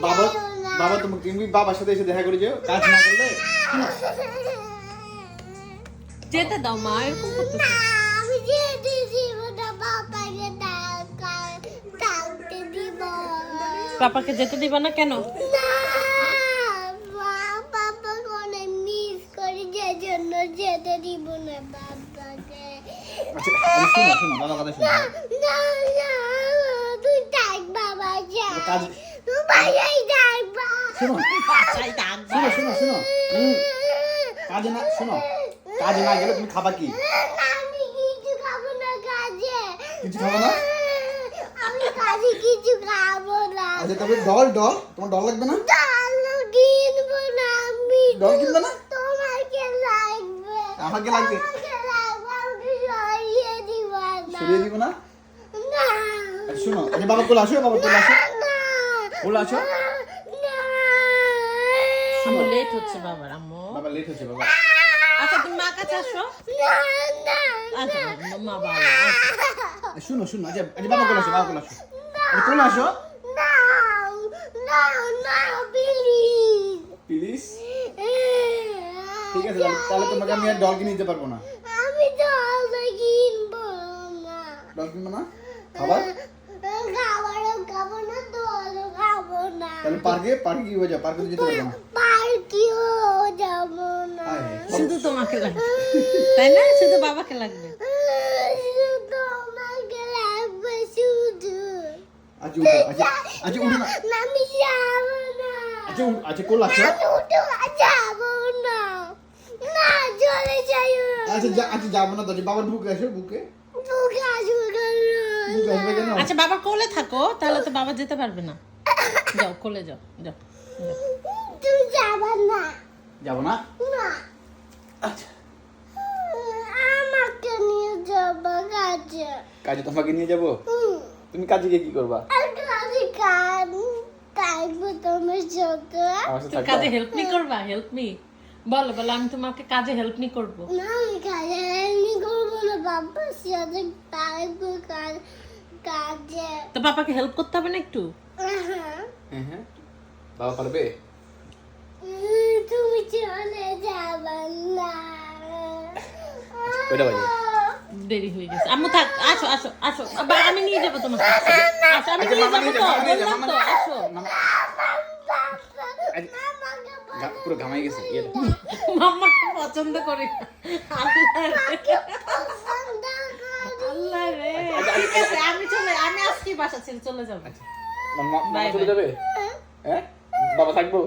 বাবা বাবা তুমি বাবার সাথে এসে দেখা করে যেও, কাজ না করলে। যেতে দাও মা, এরকম করতেছে। আমি যেতে দিব না, বাবাকে ডাকতে দিব। পাপাকে যেতে দিবা না কেন? না, বাবা অনেক মিস করি, যে জন্য যেতে দিব না বাবাকে। আচ্ছা শোনো শোনো, বাবা কথা শোনো। না না, তুই ডাক বাবাকে। কাজ তুই ভাইয়াই ডাক বাবা। শোনো বাসায় ডাকবা। শোনো শোনো শোনো, কাজে না, শোনো, কাজে না গেলে তুমি খাবা কি? আমি কিছু খাবো না কাজে। কিছু খাবো না? আমি কাজে কিছু খাবো না। আচ্ছা তবে ডল তোমার ডল লাগবে না? ডাল কিনবো না আমি। ডল কিনবে না? তোমাকে লাগবে। আমাকে লাগবে? আমাকে লাগবে, আমাকে সরিয়ে দিবা না। সরিয়ে দিব না? না। আচ্ছা শোনো, আচ্ছা বাবা কোলে আসো, বাবা কোলে আসো, না। কোলে আসো। না। আম্মু লেট হচ্ছে বাবার, আম্মু। বাবা লেট হচ্ছে বাবা। আচ্ছা তুমি মা কাছে আসো। না, না, আচ্ছা মা ভালো, আচ্ছা। শোনো শোনো, আচ্ছা বাবা কোলে আসো, বাবা কোলে আসো, আচ্ছা কোলে আসো না, না, না, please. প্লিজ। ঠিক আছে তাহলে তোমাকে আমি আর ডল কিনে দিতে পারবো না। আমি জল কিনবো না। ডল কিনবো না? খাবার? খাবারও খাবো না, জলও খাবো না। তাহলে পার্কে কি হয়ে যাবে? পার্কে তো যেতে পারবো না। পার্কেও যাবো না। আয়, শুধু তোমাকে লাগবে, তাই না? শুধু বাবাকে লাগবে। শুধু আমাকে লাগবে, শুধু। আচ্ছা উঠো, আচ্ছা উঠো না, আমি যাবো না। আচ্ছা কোলে আসো। আমি উঠে যাবো না। না, চলে যাই। আচ্ছা যাবো না তো, বাবার বুকে আসো, বুকে বুকে আসবে না। বুকে আসবে কেন? আচ্ছা বাবা কোলে থাকো, তাহলে তো বাবা যেতে পারবে না। যাও কোলে যাও, যাও। তুমি যাবে না। যাবো না? না। আচ্ছা আমাকে নিয়ে যাবো কাজে। কাজে তোমাকে নিয়ে যাবো? তুমি কাজে গিয়ে কি করবা? আর কাজে থাকবো তোমার সাথে। আমার সাথে তুমি থাকবা? কাজে হেল্প মি করবা? হেল্প মি বলো, বলো আমি তোমাকে কাজে হেল্প মি করবো। না, আমি কাজে এমনি করবো না, বাবার সাথে থাকবো কাজে। তো পাপাকে হেল্প করতে হবে না একটু? হ্যাঁ বাবা পারবে? তুমি চলে যাবে না। কয়টা বাজে? দেরি হয়ে গেছে। আম্মু থাক, আসো আসো আসো, আমি নিয়ে যাবো তোমাকে। আসো আমি নিয়ে যাবো তো, বললাম তো, আসো। পুরো ঘামাই গেছে ইয়ে। মাম্মাকে পছন্দ করি না। আল্লাহ রে, ঠিক আছে, আমি আজকে বাসা ছেড়ে চলে যাবো। মামা Bye, চলে bye. যাবে? হ্যাঁ বাবা থাকবো?